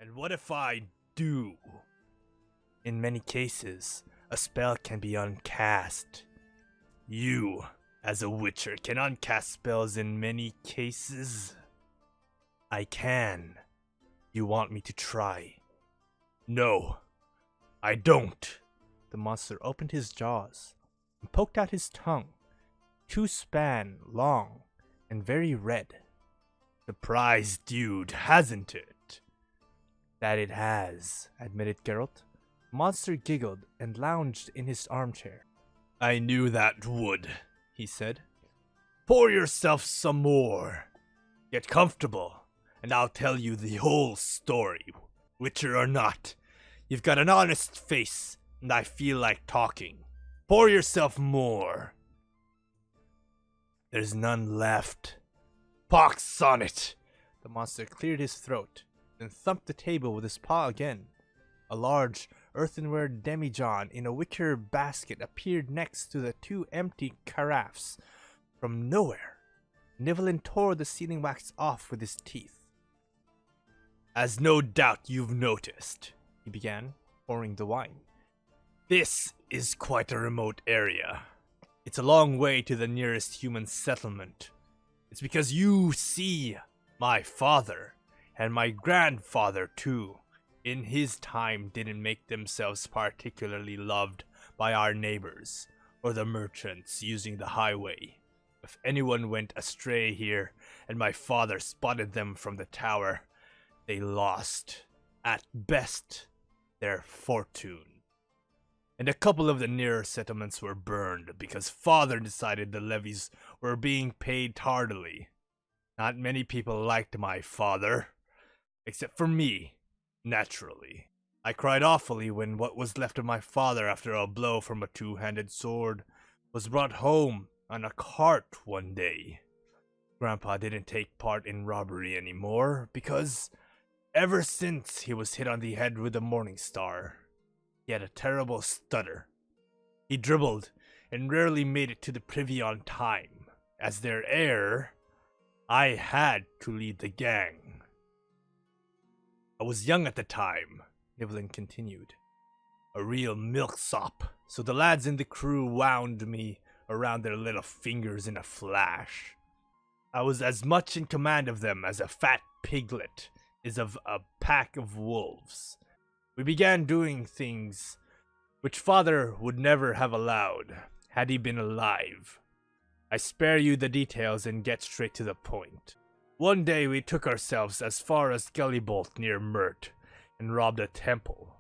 And what if I do? In many cases, a spell can be uncast. You, as a witcher, can uncast spells in many cases. I can. You want me to try? No, I don't. The monster opened his jaws and poked out his tongue, 2 span long and very red. Surprised, dude, hasn't it? That it has, admitted Geralt. The monster giggled and lounged in his armchair. I knew that would, he said. Pour yourself some more. Get comfortable, and I'll tell you the whole story, witcher or not. You've got an honest face, and I feel like talking. Pour yourself more. There's none left. Pox on it! The monster cleared his throat, then thumped the table with his paw again. A large earthenware demijohn in a wicker basket appeared next to the 2 empty carafes. From nowhere, Nivellen tore the sealing wax off with his teeth. As no doubt you've noticed, he began, pouring the wine. This is quite a remote area. It's a long way to the nearest human settlement. It's because you see, my father, and my grandfather too, in his time didn't make themselves particularly loved by our neighbors, or the merchants using the highway. If anyone went astray here, and my father spotted them from the tower, they lost, at best, their fortune. And a couple of the nearer settlements were burned because father decided the levies were being paid tardily. Not many people liked my father, except for me, naturally. I cried awfully when what was left of my father after a blow from a 2-handed sword was brought home on a cart one day. Grandpa didn't take part in robbery anymore because ever since he was hit on the head with a morning star, he had a terrible stutter. He dribbled and rarely made it to the privy on time. As their heir, I had to lead the gang. I was young at the time, Nivellen continued. A real milksop, so the lads in the crew wound me around their little fingers in a flash. I was as much in command of them as a fat piglet is of a pack of wolves. We began doing things which father would never have allowed had he been alive. I spare you the details and get straight to the point. One day we took ourselves as far as Gullybolt near Mert and robbed a temple.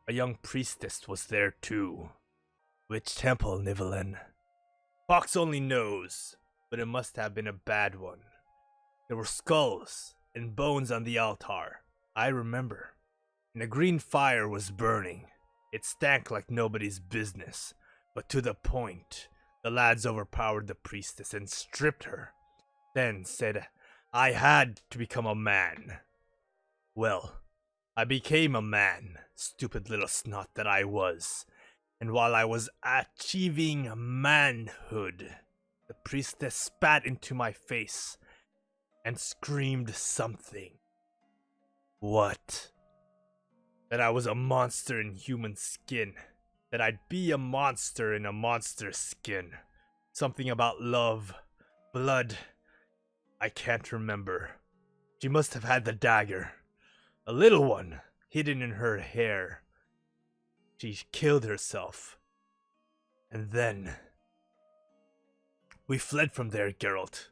A young priestess was there too. Which temple, Nivellen? Fox only knows, but it must have been a bad one. There were skulls and bones on the altar, I remember. And a green fire was burning. It stank like nobody's business, but to the point. The lads overpowered the priestess and stripped her, then said I had to become a man. Well, I became a man, stupid little snot that I was, and while I was achieving manhood, the priestess spat into my face and screamed something. What? That I was a monster in human skin. That I'd be a monster in a monster skin. Something about love, blood. I can't remember. She must have had the dagger. A little one, hidden in her hair. She killed herself. And then we fled from there, Geralt.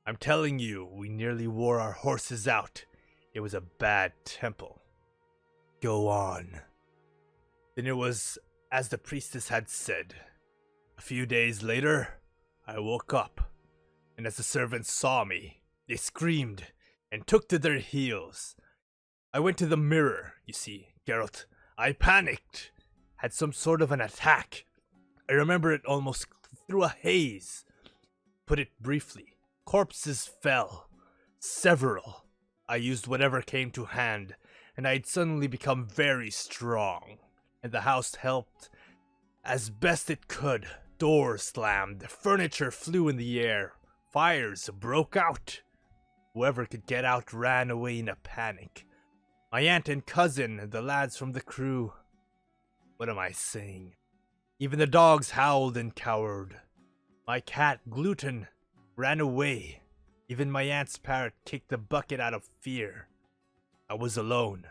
I'm telling you, we nearly wore our horses out. It was a bad temple. Go on. Then it was as the priestess had said. A few days later, I woke up, and as the servants saw me, they screamed and took to their heels. I went to the mirror, you see, Geralt. I panicked, had some sort of an attack. I remember it almost through a haze. Put it briefly, corpses fell. Several. I used whatever came to hand, and I'd suddenly become very strong. And the house helped as best it could. Doors slammed, furniture flew in the air, fires broke out. Whoever could get out ran away in a panic. My aunt and cousin, the lads from the crew. What am I saying? Even the dogs howled and cowered. My cat, Gluten, ran away. Even my aunt's parrot kicked the bucket out of fear. I was alone,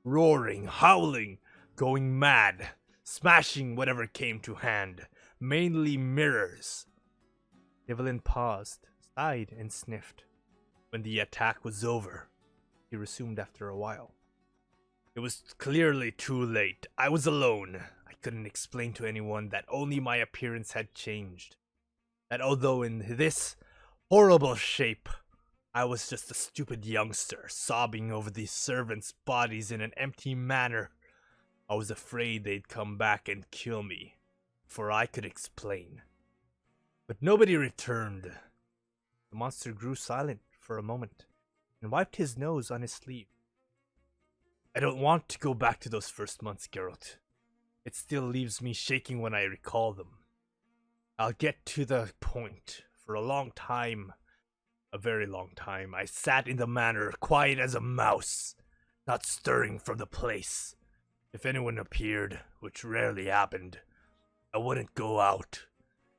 roaring, howling, going mad, smashing whatever came to hand, mainly mirrors. Evelyn paused, sighed, and sniffed. When the attack was over, he resumed after a while. It was clearly too late. I was alone. I couldn't explain to anyone that only my appearance had changed. That although in this horrible shape, I was just a stupid youngster sobbing over these servants' bodies in an empty manor. I was afraid they'd come back and kill me, for I could explain. But nobody returned. The monster grew silent for a moment and wiped his nose on his sleeve. I don't want to go back to those first months, Geralt. It still leaves me shaking when I recall them. I'll get to the point. For a long time, a very long time, I sat in the manor, quiet as a mouse, not stirring from the place. If anyone appeared, which rarely happened, I wouldn't go out.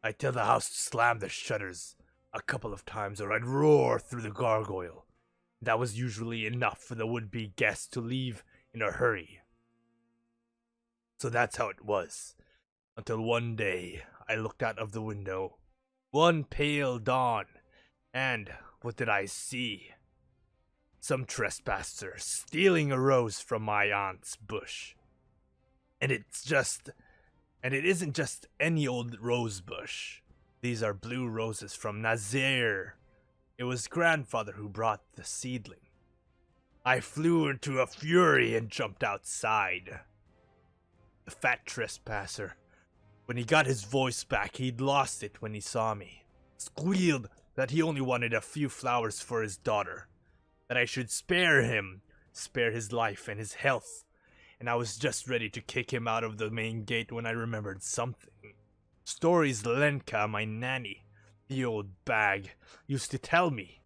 I'd tell the house to slam the shutters a couple of times, or I'd roar through the gargoyle. That was usually enough for the would-be guests to leave in a hurry. So that's how it was, until one day I looked out of the window, one pale dawn, and what did I see? Some trespasser stealing a rose from my aunt's bush. And it isn't just any old rose bush. These are blue roses from Nazir. It was grandfather who brought the seedling. I flew into a fury and jumped outside. The fat trespasser, when he got his voice back, he'd lost it when he saw me. Squealed that he only wanted a few flowers for his daughter. That I should spare him, spare his life and his health. And I was just ready to kick him out of the main gate when I remembered something. Stories Lenka, my nanny, the old bag, used to tell me.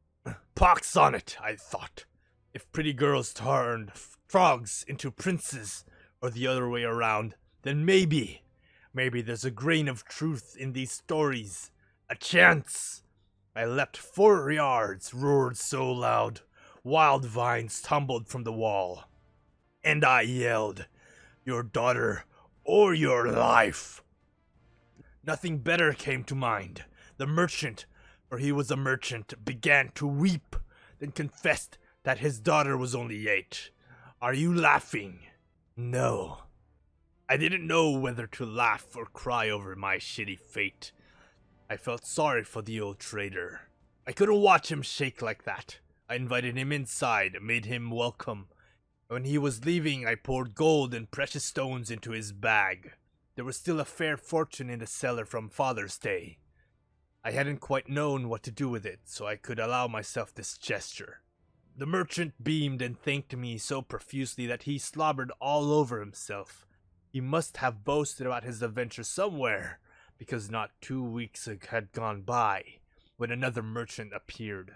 Pox on it, I thought. If pretty girls turned frogs into princes, or the other way around, then maybe there's a grain of truth in these stories. A chance. I leapt 4 yards, roared so loud, wild vines tumbled from the wall. And I yelled, "Your daughter or your life." Nothing better came to mind. The merchant, for he was a merchant, began to weep, then confessed that his daughter was only 8. Are you laughing? No. I didn't know whether to laugh or cry over my shitty fate. I felt sorry for the old trader. I couldn't watch him shake like that. I invited him inside, made him welcome. When he was leaving, I poured gold and precious stones into his bag. There was still a fair fortune in the cellar from Father's Day. I hadn't quite known what to do with it, so I could allow myself this gesture. The merchant beamed and thanked me so profusely that he slobbered all over himself. He must have boasted about his adventure somewhere, because not 2 weeks had gone by when another merchant appeared.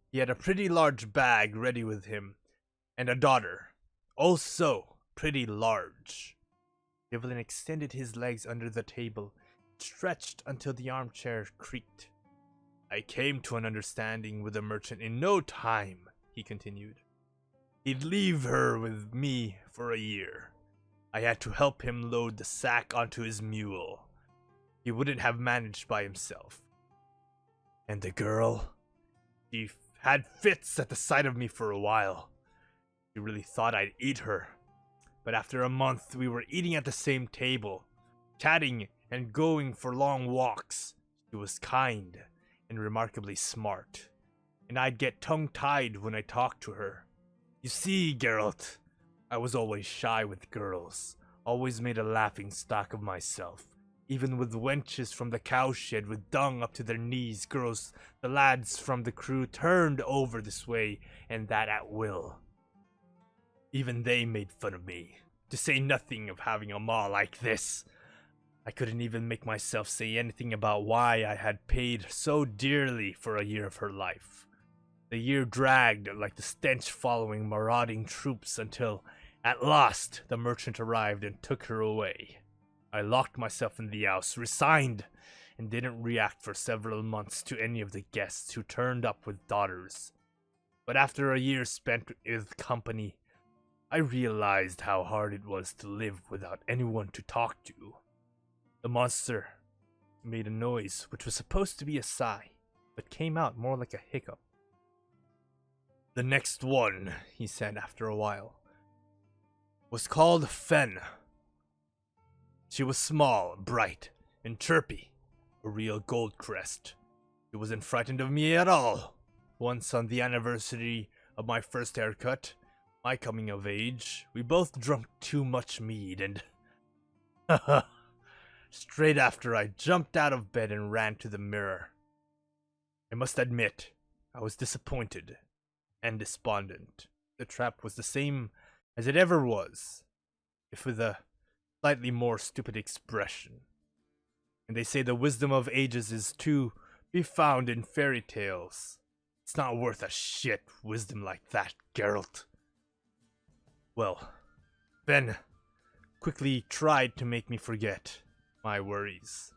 He had a pretty large bag ready with him, and a daughter, also pretty large. Evelyn extended his legs under the table, stretched until the armchair creaked. I came to an understanding with the merchant in no time, he continued. He'd leave her with me for a year. I had to help him load the sack onto his mule. He wouldn't have managed by himself. And the girl? She had fits at the sight of me for a while. She really thought I'd eat her. But after a month, we were eating at the same table, chatting and going for long walks. She was kind and remarkably smart, and I'd get tongue-tied when I talked to her. You see, Geralt, I was always shy with girls, always made a laughing-stock of myself. Even with wenches from the cowshed with dung up to their knees, the lads from the crew turned over this way and that at will. Even they made fun of me, to say nothing of having a ma like this. I couldn't even make myself say anything about why I had paid so dearly for a year of her life. The year dragged like the stench following marauding troops until, at last, the merchant arrived and took her away. I locked myself in the house, resigned, and didn't react for several months to any of the guests who turned up with daughters. But after a year spent with company, I realized how hard it was to live without anyone to talk to. The monster made a noise which was supposed to be a sigh, but came out more like a hiccup. The next one, he said after a while, was called Fen. She was small, bright, and chirpy, a real Goldcrest. She wasn't frightened of me at all. Once on the anniversary of my first haircut, my coming of age, we both drank too much mead and straight after I jumped out of bed and ran to the mirror. I must admit, I was disappointed and despondent. The trap was the same as it ever was, if with a slightly more stupid expression. And they say the wisdom of ages is to be found in fairy tales. It's not worth a shit wisdom like that, Geralt. Well, Ben quickly tried to make me forget my worries.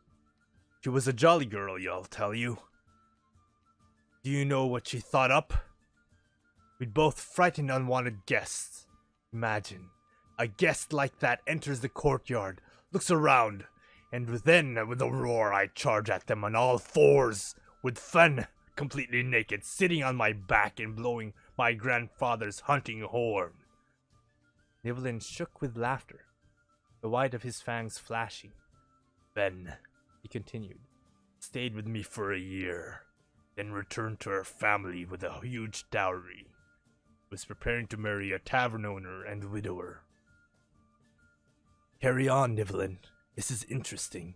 She was a jolly girl, I'll tell you. Do you know what she thought up? We'd both frightened unwanted guests. Imagine, a guest like that enters the courtyard, looks around, and then with a roar I charge at them on all fours, with Fen completely naked, sitting on my back and blowing my grandfather's hunting horn. Nivellen shook with laughter, the white of his fangs flashing. Fen, he continued, stayed with me for a year, then returned to her family with a huge dowry. Was preparing to marry a tavern owner and widower. Carry on, Nivellen. This is interesting.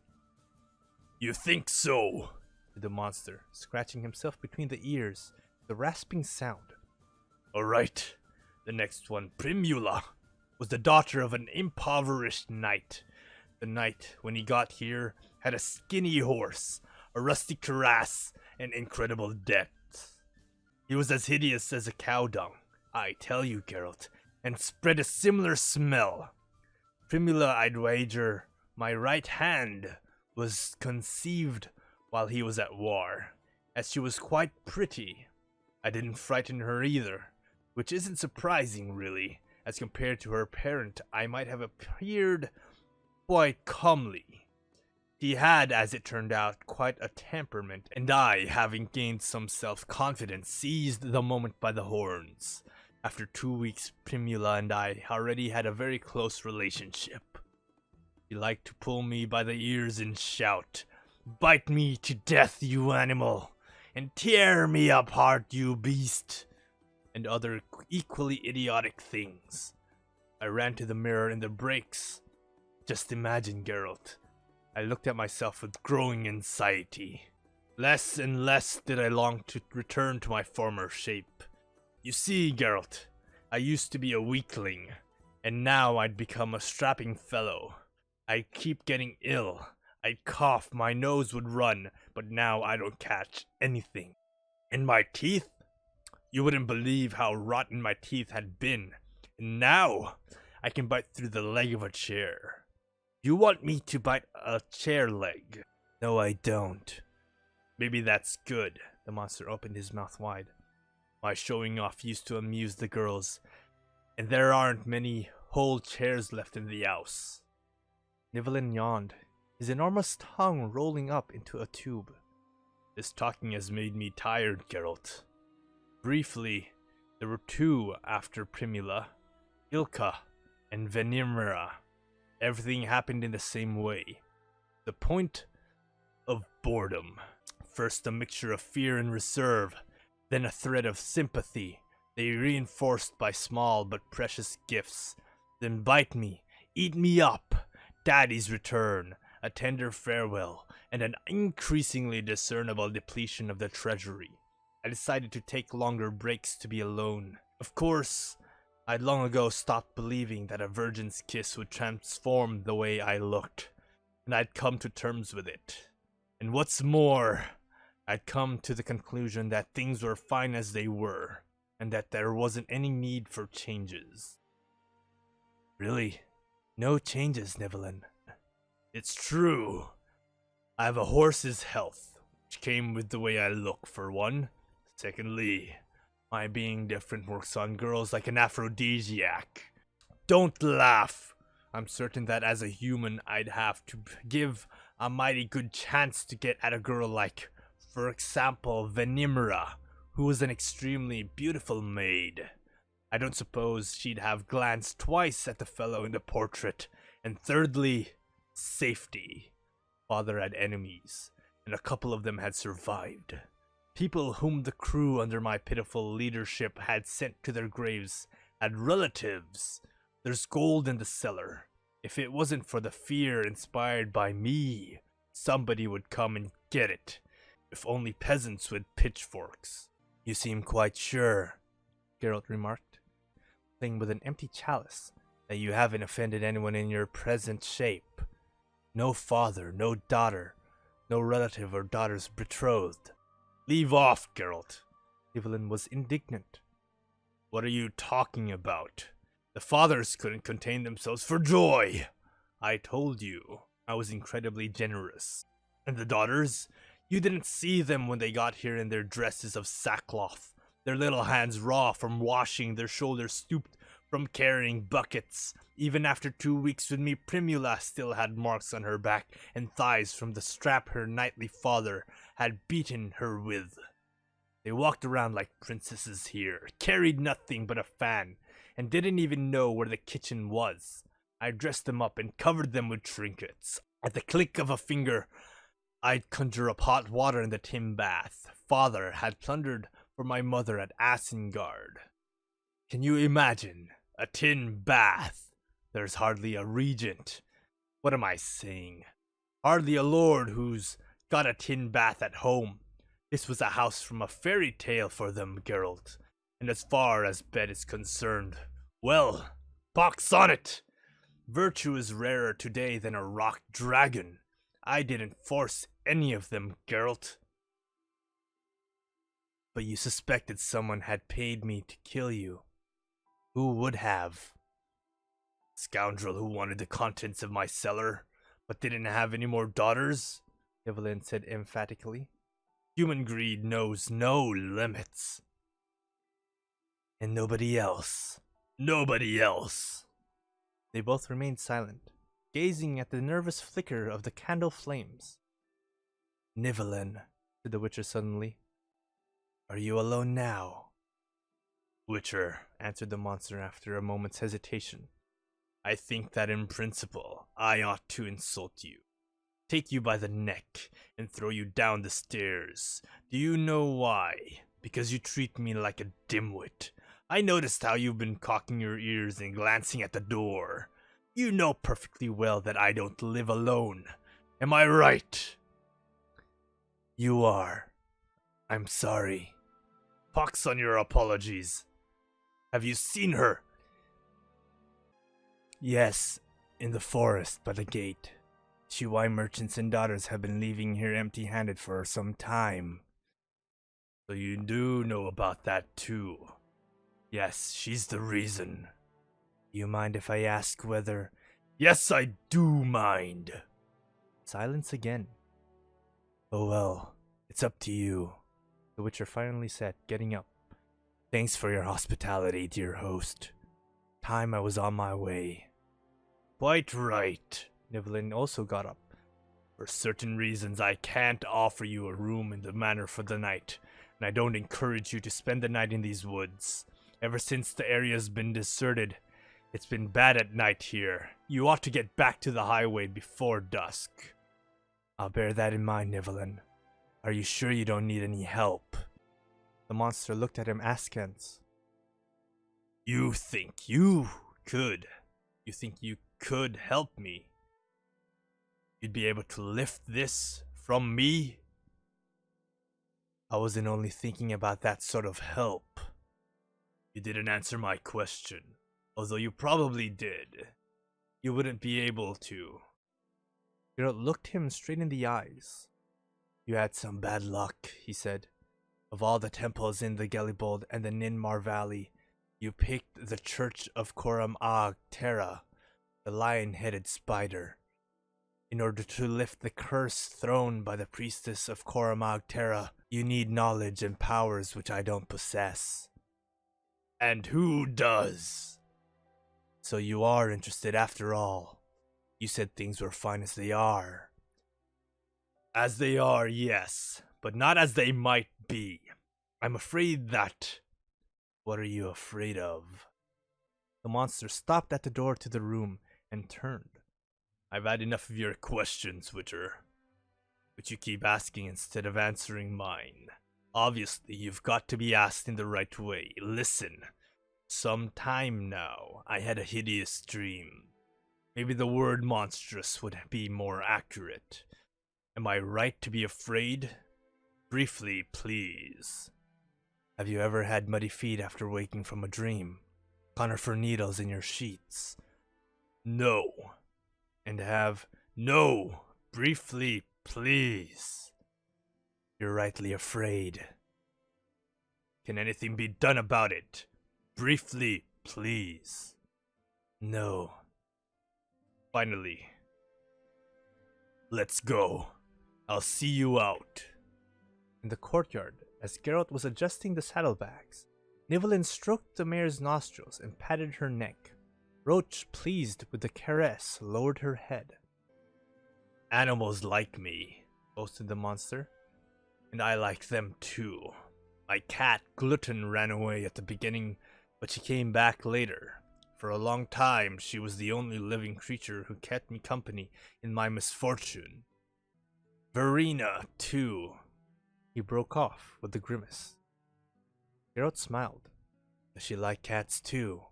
You think so? Said the monster, scratching himself between the ears, the rasping sound. Alright, the next one, Primula, was the daughter of an impoverished knight. The knight, when he got here, had a skinny horse, a rusty cuirass, and incredible depth. He was as hideous as a cow dung, I tell you, Geralt, and spread a similar smell. Primula, I'd wager my right hand was conceived while he was at war, as she was quite pretty. I didn't frighten her either, which isn't surprising, really. As compared to her parent, I might have appeared quite comely. She had, as it turned out, quite a temperament, and I, having gained some self-confidence, seized the moment by the horns. After 2 weeks, Primula and I already had a very close relationship. She liked to pull me by the ears and shout, "Bite me to death, you animal, and tear me apart, you beast," and other equally idiotic things. I ran to the mirror in the breaks. Just imagine, Geralt. I looked at myself with growing anxiety. Less and less did I long to return to my former shape. You see, Geralt, I used to be a weakling, and now I'd become a strapping fellow. I'd keep getting ill. I'd cough, my nose would run, but now I don't catch anything. And my teeth? You wouldn't believe how rotten my teeth had been. And now, I can bite through the leg of a chair. You want me to bite a chair leg? No, I don't. Maybe that's good. The monster opened his mouth wide. My showing off used to amuse the girls, and there aren't many whole chairs left in the house. Nivellen yawned, his enormous tongue rolling up into a tube. This talking has made me tired, Geralt. Briefly, there were two after Primula, Ilka and Venimera. Everything happened in the same way. The point of boredom. First a mixture of fear and reserve, then a thread of sympathy. They reinforced by small but precious gifts. Then bite me, eat me up. Daddy's return, a tender farewell, and an increasingly discernible depletion of the treasury. I decided to take longer breaks to be alone. Of course, I'd long ago stopped believing that a virgin's kiss would transform the way I looked, and I'd come to terms with it. And what's more, I'd come to the conclusion that things were fine as they were, and that there wasn't any need for changes. Really? No changes, Nivelin. It's true. I have a horse's health, which came with the way I look, for one. Secondly, my being different works on girls like an aphrodisiac. Don't laugh. I'm certain that as a human, I'd have to give a mighty good chance to get at a girl like, for example, Venimera, who was an extremely beautiful maid. I don't suppose she'd have glanced twice at the fellow in the portrait. And thirdly, safety. Father had enemies, and a couple of them had survived. People whom the crew under my pitiful leadership had sent to their graves had relatives. There's gold in the cellar. If it wasn't for the fear inspired by me, somebody would come and get it. If only peasants with pitchforks. You seem quite sure, Geralt remarked, playing with an empty chalice, that you haven't offended anyone in your present shape. No father, no daughter, no relative or daughter's betrothed. Leave off, Geralt. Evelyn was indignant. What are you talking about? The fathers couldn't contain themselves for joy. I told you, I was incredibly generous. And the daughters? You didn't see them when they got here in their dresses of sackcloth, their little hands raw from washing, their shoulders stooped from carrying buckets. Even after 2 weeks with me, Primula still had marks on her back and thighs from the strap her knightly father had beaten her with. They walked around like princesses here, carried nothing but a fan, and didn't even know where the kitchen was. I dressed them up and covered them with trinkets. At the click of a finger, I'd conjure up hot water in the tin bath Father had plundered for my mother at Asengard. Can you imagine? A tin bath? There's hardly a regent. What am I saying? Hardly a lord who's got a tin bath at home. This was a house from a fairy tale for them, Geralt. And as far as bed is concerned, well, pox on it! Virtue is rarer today than a rock dragon. I didn't force any of them, Geralt. But you suspected someone had paid me to kill you. Who would have? Scoundrel who wanted the contents of my cellar, but didn't have any more daughters? Evelyn said emphatically. Human greed knows no limits. And nobody else. Nobody else. They both remained silent, gazing at the nervous flicker of the candle flames. Nivelin, said the Witcher suddenly, are you alone now? Witcher, answered the monster after a moment's hesitation, I think that in principle I ought to insult you, take you by the neck, and throw you down the stairs. Do you know why? Because you treat me like a dimwit. I noticed how you've been cocking your ears and glancing at the door. You know perfectly well that I don't live alone. Am I right? You are. I'm sorry. Pox on your apologies. Have you seen her? Yes, in the forest by the gate. Chihuai merchants and daughters have been leaving here empty-handed for some time. So you do know about that too. Yes, she's the reason. Do you mind if I ask whether... Yes, I do mind. Silence again. Oh well, it's up to you, the Witcher finally said, getting up. Thanks for your hospitality, dear host. Time I was on my way. Quite right. Nivelin also got up. For certain reasons, I can't offer you a room in the manor for the night, and I don't encourage you to spend the night in these woods. Ever since the area's been deserted, it's been bad at night here. You ought to get back to the highway before dusk. I'll bear that in mind, Nivelin. Are you sure you don't need any help? The monster looked at him askance. You think you could? You think you could help me? You'd be able to lift this from me? I wasn't only thinking about that sort of help. You didn't answer my question, although you probably did. You wouldn't be able to. Geralt looked him straight in the eyes. You had some bad luck, he said. Of all the temples in the Gellibold and the Ninmar Valley, you picked the Church of Koram Ag Terra, the lion-headed spider. In order to lift the curse thrown by the priestess of Koram Ag Terra, you need knowledge and powers which I don't possess. And who does? So you are interested after all. You said things were fine as they are. As they are, yes, but not as they might be. I'm afraid that... What are you afraid of? The monster stopped at the door to the room and turned. I've had enough of your questions, Witcher. But you keep asking instead of answering mine. Obviously, you've got to be asked in the right way. Listen. Some time now, I had a hideous dream. Maybe the word monstrous would be more accurate. Am I right to be afraid? Briefly, please. Have you ever had muddy feet after waking from a dream? Conifer needles in your sheets? No. And have... No! Briefly, please. You're rightly afraid. Can anything be done about it? Briefly, please. No. Finally. Let's go. I'll see you out. In the courtyard, as Geralt was adjusting the saddlebags, Nivellen stroked the mare's nostrils and patted her neck. Roach, pleased with the caress, lowered her head. Animals like me, boasted the monster. And I like them too. My cat, Glutton, ran away at the beginning, but she came back later. For a long time, she was the only living creature who kept me company in my misfortune. Verena, too. He broke off with a grimace. Geralt smiled. Does she like cats too?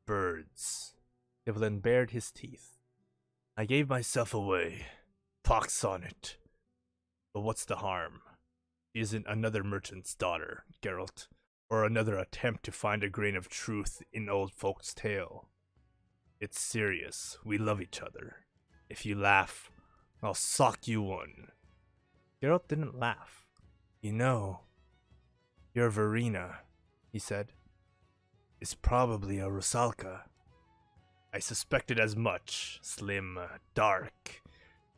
Birds. Nivellen bared his teeth. I gave myself away. Pox on it. But what's the harm? She isn't another merchant's daughter, Geralt, or another attempt to find a grain of truth in old folks' tale. It's serious. We love each other. If you laugh, I'll sock you one. Geralt didn't laugh. You know, your Verena, he said, is probably a Rusalka. I suspected as much. Slim, dark.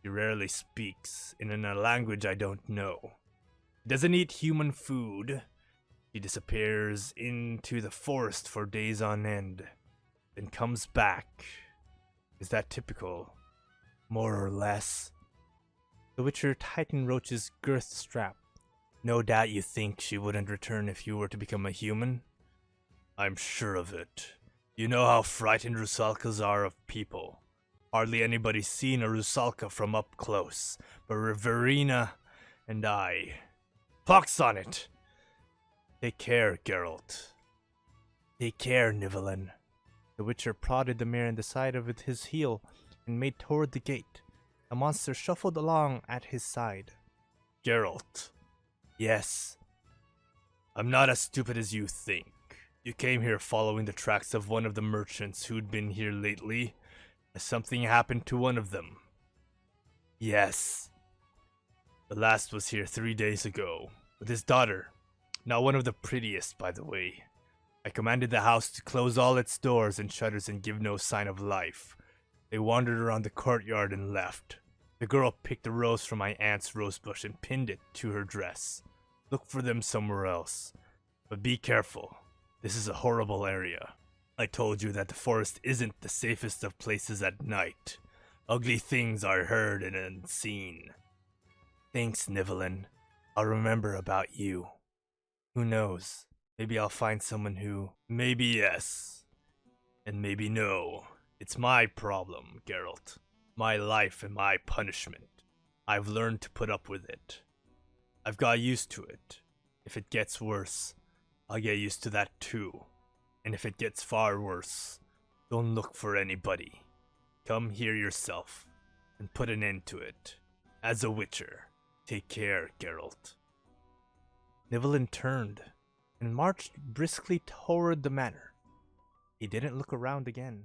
She rarely speaks, and in a language I don't know. Doesn't eat human food. She disappears into the forest for days on end, then comes back. Is that typical? More or less? The Witcher tightened Roach's girth strap. No doubt you think she wouldn't return if you were to become a human? I'm sure of it. You know how frightened Rusalkas are of people. Hardly anybody's seen a Rusalka from up close, but Verena and I... Pox on it! Take care, Geralt. Take care, Nivellen. The Witcher prodded the mare in the side with his heel and made toward the gate. The monster shuffled along at his side. Geralt. Yes. I'm not as stupid as you think. You came here following the tracks of one of the merchants who'd been here lately. Has something happened to one of them? Yes. The last was here 3 days ago, with his daughter. Not one of the prettiest, by the way. I commanded the house to close all its doors and shutters and give no sign of life. They wandered around the courtyard and left. The girl picked a rose from my aunt's rosebush and pinned it to her dress. Look for them somewhere else. But be careful. This is a horrible area. I told you that the forest isn't the safest of places at night. Ugly things are heard and unseen. Thanks, Nivellen. I'll remember about you. Who knows? Maybe I'll find someone who... Maybe yes. And maybe no. It's my problem, Geralt. My life and my punishment. I've learned to put up with it. I've got used to it. If it gets worse, I'll get used to that too. And if it gets far worse, don't look for anybody. Come here yourself and put an end to it. As a Witcher, take care, Geralt. Nivellen turned and marched briskly toward the manor. He didn't look around again.